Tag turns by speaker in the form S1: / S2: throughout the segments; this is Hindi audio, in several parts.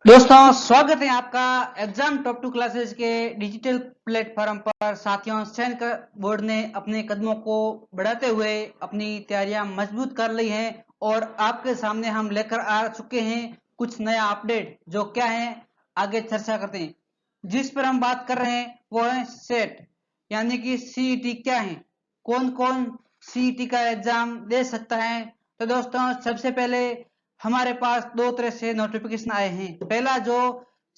S1: दोस्तों स्वागत है आपका एग्जाम टॉप टू क्लासेस के डिजिटल प्लेटफॉर्म पर। साथियों, सैनिक बोर्ड ने अपने कदमों को बढ़ाते हुए अपनी तैयारियां मजबूत कर ली हैं और आपके सामने हम लेकर आ चुके हैं कुछ नया अपडेट। जो क्या है आगे चर्चा करते हैं। जिस पर हम बात कर रहे हैं वो है सेट यानी कि सीईटी क्या है, कौन कौन सीईटी का एग्जाम दे सकता है। तो दोस्तों सबसे पहले हमारे पास दो तरह से नोटिफिकेशन आए हैं। पहला जो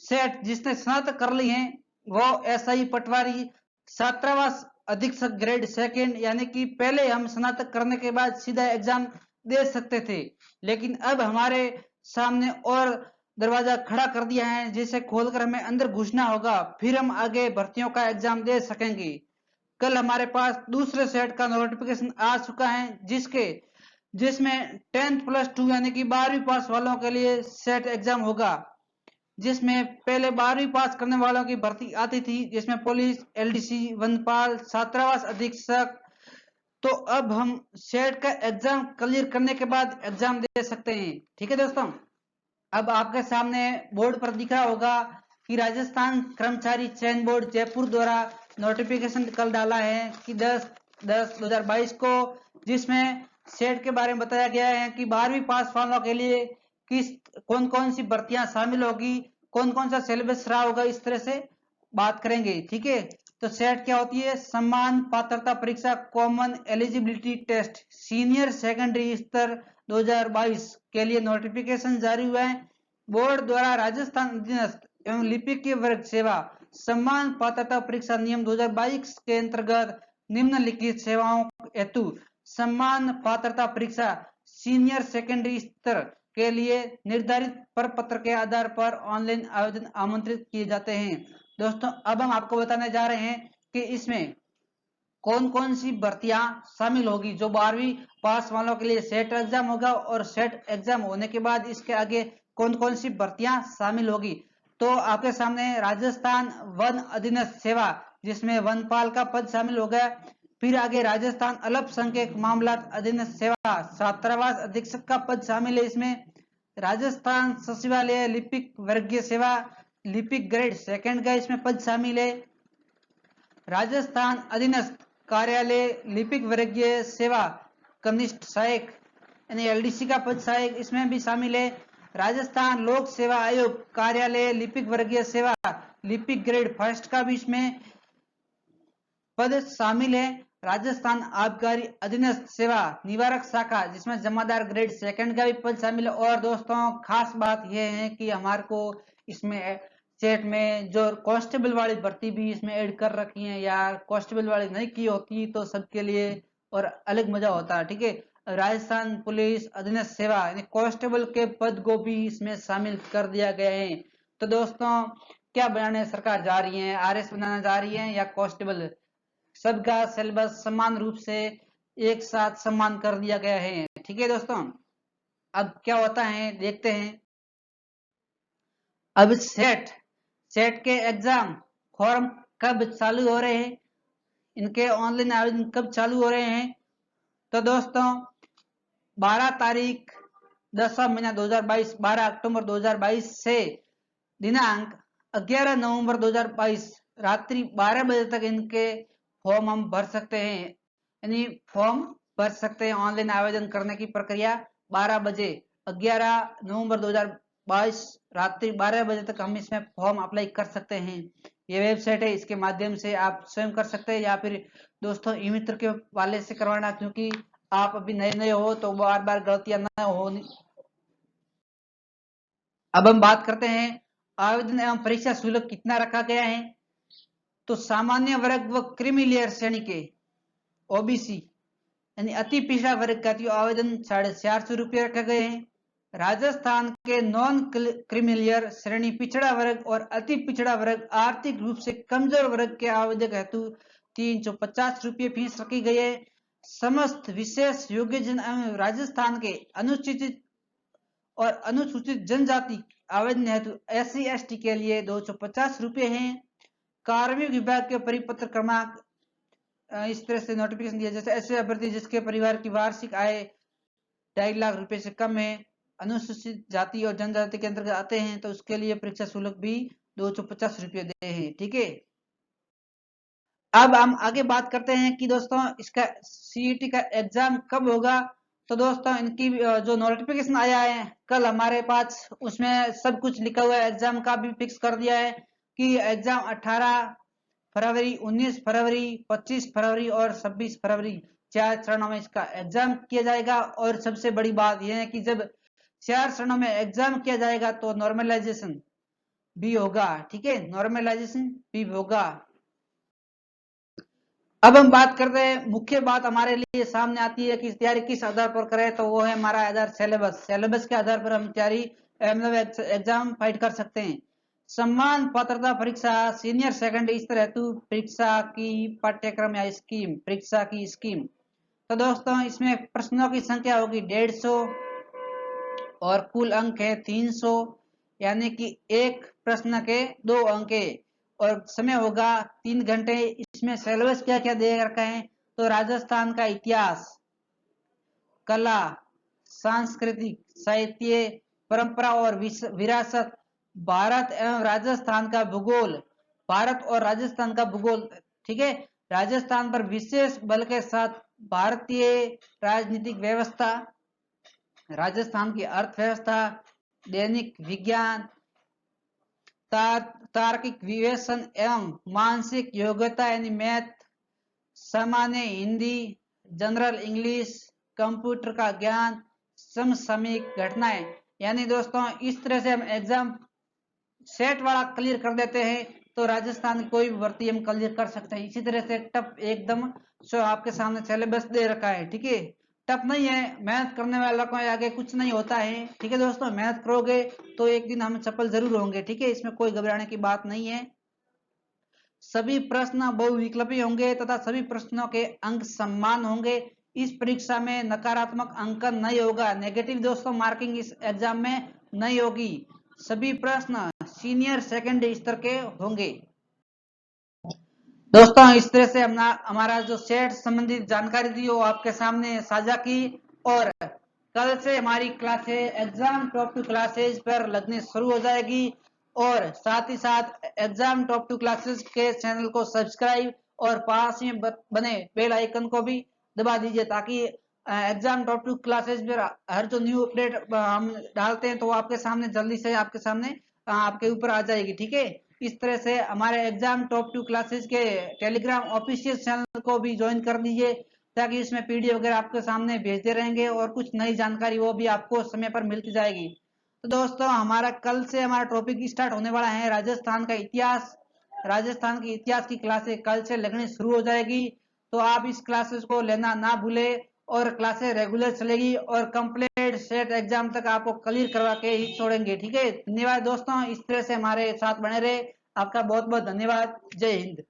S1: सेट जिसने स्नातक कर ली है वो एसआई पटवारी छात्रावास अधीक्षक ग्रेड सेकंड, यानी कि पहले हम स्नातक करने के बाद सीधा एग्जाम दे सकते थे, लेकिन अब हमारे सामने और दरवाजा खड़ा कर दिया है जिसे खोलकर हमें अंदर घुसना होगा, फिर हम आगे भर्तियों का एग्जाम दे सकेंगे। कल हमारे पास दूसरे सेट का नोटिफिकेशन आ चुका है जिसमें 10+2 यानी कि 12वीं पास वालों के लिए सेट एग्जाम होगा, जिसमें पहले 12वीं पास करने वालों की भर्ती आती थी, जिसमें पुलिस, एलडीसी, वनपाल, छात्रावास अधीक्षक। तो अब हम सेट का एग्जाम क्लियर करने के बाद एग्जाम दे सकते हैं। ठीक है दोस्तों, अब आपके सामने बोर्ड पर दिख रहा होगा कि राजस्थान कर्मचारी चयन बोर्ड जयपुर द्वारा नोटिफिकेशन कल डाला है कि 10/10/2022 को, जिसमें सेट के बारे में बताया गया है कि 12वीं पास वालों के लिए किस कौन कौन सी भर्तियां शामिल होगी, कौन कौन सा सिलेबस रहा होगा, इस तरह से बात करेंगे। ठीक है, तो सेट क्या होती है? सम्मान पात्रता परीक्षा common eligibility test senior secondary स्तर 2022 के लिए नोटिफिकेशन जारी हुआ है। बोर्ड द्वारा राजस्थान अधीनस्थ एवं लिपिक के वर्ग सेवा सम्मान पात्रता परीक्षा नियम 2022 के अंतर्गत निम्नलिखित सेवाओं हेतु सम्मान पात्रता परीक्षा सीनियर सेकेंडरी स्तर के लिए निर्धारित प्रपत्र के आधार पर ऑनलाइन आवेदन आमंत्रित किए जाते हैं। दोस्तों अब हम आपको बताने जा रहे हैं कि इसमें कौन कौन सी भर्तियां शामिल होगी। जो 12वीं पास वालों के लिए सेट एग्जाम होगा और सेट एग्जाम होने के बाद इसके आगे कौन कौन सी भर्तियां शामिल होगी। तो आपके सामने राजस्थान वन अधीनस्थ सेवा, जिसमें वनपाल का पद शामिल हो गया। फिर आगे राजस्थान अल्पसंख्यक मामला अधीनस्थ सेवा छात्रावास अधीक्षक का पद शामिल है इसमें। राजस्थान सचिवालय लिपिक वर्गीय सेवा लिपिक ग्रेड सेकंड का इसमें पद शामिल है। राजस्थान अधीनस्थ कार्यालय लिपिक वर्गीय सेवा कनिष्ठ सहायक यानी एलडीसी का पद सहायक इसमें भी शामिल है। राजस्थान लोक सेवा आयोग कार्यालय लिपिक वर्गीय सेवा लिपिक ग्रेड फर्स्ट का भी इसमें पद शामिल है। राजस्थान आबकारी अधीनस्थ सेवा निवारक शाखा, जिसमें जमादार ग्रेड सेकंड का भी पद शामिल है। और दोस्तों खास बात यह है कि हमारे को इसमें सेट में जो कांस्टेबल वाली भर्ती भी इसमें ऐड कर रखी है, या कांस्टेबल वाली नहीं की होती तो सबके लिए और अलग मजा होता है। ठीक है, राजस्थान पुलिस अधीनस्थ सेवा यानी कांस्टेबल के पद को भी इसमें शामिल कर दिया गया है। तो दोस्तों क्या बनाने सरकार जा रही है, आरएस बनाना जा रही है या कांस्टेबल, सबका सिलेबस समान रूप से एक साथ सम्मान कर दिया गया है। ठीक है दोस्तों, अब क्या होता है देखते हैं। अब सेट सेट के एग्जाम फॉर्म कब चालू हो रहे हैं, इनके ऑनलाइन आवेदन कब चालू हो रहे हैं। तो दोस्तों 12 तारीख 10वां महीना 2022 12 अक्टूबर 2022 से दिनांक 11 नवंबर 2022 रात्रि 12 बजे तक इनके फॉर्म हम भर सकते हैं। यानी फॉर्म भर सकते हैं, ऑनलाइन आवेदन करने की प्रक्रिया 12 बजे 11 नवंबर 2022 रात्रि 12 बजे तक हम इसमें फॉर्म अप्लाई कर सकते हैं। ये वेबसाइट है, इसके माध्यम से आप स्वयं कर सकते हैं या फिर दोस्तों ई मित्र के वाले से करवाना, क्योंकि आप अभी नए नए हो तो बार बार गलतियां न हो। अब हम बात करते हैं आवेदन एवं परीक्षा शुल्क कितना रखा गया है। तो सामान्य वर्ग व क्रीमी लेयर श्रेणी के ओबीसी यानी अति पिछड़ा वर्ग का आवेदन 450 रुपये रखे गए हैं। राजस्थान के नॉन क्रीमिलियर श्रेणी पिछड़ा वर्ग और अति पिछड़ा वर्ग आर्थिक रूप से कमजोर वर्ग के आवेदक हेतु 350 रुपये फीस रखी गई है। समस्त विशेष योग्यजन एवं राजस्थान के अनुसूचित और अनुसूचित जनजाति आवेदन हेतु SC/ST के लिए 250 रुपये हैं। कार्मिक विभाग के परिपत्र क्रमांक इस तरह से नोटिफिकेशन दिया, जैसे ऐसे अभ्यर्थी जिसके परिवार की वार्षिक आय 2.5 लाख रुपए से कम है, अनुसूचित जाति और जनजाति के अंतर्गत आते हैं तो उसके लिए परीक्षा शुल्क भी 250 रुपये दे हैं। ठीक है, अब हम आगे बात करते हैं कि दोस्तों इसका सीईटी का एग्जाम कब होगा। तो दोस्तों इनकी जो नोटिफिकेशन आया है कल हमारे पास, उसमें सब कुछ लिखा हुआ है, एग्जाम का भी फिक्स कर दिया है कि एग्जाम 18 फरवरी, 19 फरवरी, 25 फरवरी और 26 फरवरी 4 चरणों में इसका एग्जाम किया जाएगा। और सबसे बड़ी बात यह है कि जब 4 चरणों में एग्जाम किया जाएगा तो नॉर्मलाइजेशन भी होगा। ठीक है, नॉर्मलाइजेशन भी होगा। अब हम बात करते हैं, मुख्य बात हमारे लिए सामने आती है कि तैयारी किस आधार पर करें, तो वो है हमारा आधार सिलेबस के आधार पर हम तैयारी मतलब एग्जाम फाइट कर सकते हैं। सम्मान पात्रता परीक्षा, सीनियर सेकेंडरी स्तर हेतु परीक्षा की पाठ्यक्रम या स्कीम, परीक्षा की स्कीम। तो दोस्तों इसमें प्रश्नों की संख्या होगी 150 और कुल अंक है 300, यानी कि एक प्रश्न के 2 अंक है और समय होगा 3 घंटे। इसमें सिलेबस क्या क्या दे रखा है, तो राजस्थान का इतिहास, कला, सांस्कृतिक, साहित्य, परंपरा और विरासत, भारत एवं राजस्थान का भूगोल, भारत और राजस्थान का भूगोल। ठीक है, राजस्थान पर विशेष बल के साथ भारतीय राजनीतिक व्यवस्था, राजस्थान की अर्थव्यवस्था, दैनिक विज्ञान, तार्किक विवेचन एवं मानसिक योग्यता यानी मैथ, सामान्य हिंदी, जनरल इंग्लिश, कंप्यूटर का ज्ञान, समसामयिक घटनाएं। यानी दोस्तों इस तरह से हम एग्जाम सेट वाला क्लियर कर देते हैं तो राजस्थान कोई भी भर्ती हम क्लियर कर सकते हैं। इसी तरह से टफ एकदम जो आपके सामने सिलेबस दे रखा है। ठीक है, टफ नहीं है, मेहनत करने वालों को आगे कुछ नहीं होता है। ठीक है दोस्तों, मेहनत करोगे तो एक दिन हम सफल जरूर होंगे। ठीक है, इसमें कोई घबराने की बात नहीं है। सभी प्रश्न बहुविकल्पी होंगे तथा सभी प्रश्नों के अंक समान होंगे। इस परीक्षा में नकारात्मक अंकन नहीं होगा, नेगेटिव दोस्तों मार्किंग इस एग्जाम में नहीं होगी। सभी प्रश्न सीनियर सेकेंडरी स्तर के होंगे। दोस्तों इस तरह से हमने हमारा जो सेट संबंधित जानकारी दी वो आपके सामने साझा की। और कल से हमारी क्लासेज एग्जाम टॉप 2 क्लासेज पर लगने शुरू हो जाएगी। और साथ ही साथ एग्जाम टॉप 2 क्लासेज के चैनल को सब्सक्राइब और पास में बने बेल आइकन को भी दबा दीजिए, ताकि एग्जाम टॉप 2 क्लासेज पर हर जो न्यू अपडेट हम डालते हैं तो वो आपके सामने जल्दी से आपके सामने आपके ऊपर आ जाएगी। ठीक है, इस तरह से हमारे एग्जाम टॉप 2 क्लासेज के टेलीग्राम ऑफिशियल चैनल को भी ज्वाइन कर दीजिए, ताकि इसमें पीडीएफ वगैरह आपके सामने भेजते रहेंगे और कुछ नई जानकारी वो भी आपको समय पर मिलती जाएगी। तो दोस्तों हमारा कल से हमारा टॉपिक स्टार्ट होने वाला है राजस्थान का इतिहास। राजस्थान के इतिहास की क्लासेस कल से लगनी शुरू हो जाएगी, तो आप इस क्लासेस को लेना ना भूले। और क्लासेस रेगुलर चलेगी और कंप्लीट सेट एग्जाम तक आपको क्लियर करवा के ही छोड़ेंगे। ठीक है, धन्यवाद दोस्तों, इस तरह से हमारे साथ बने रहे। आपका बहुत बहुत धन्यवाद। जय हिंद।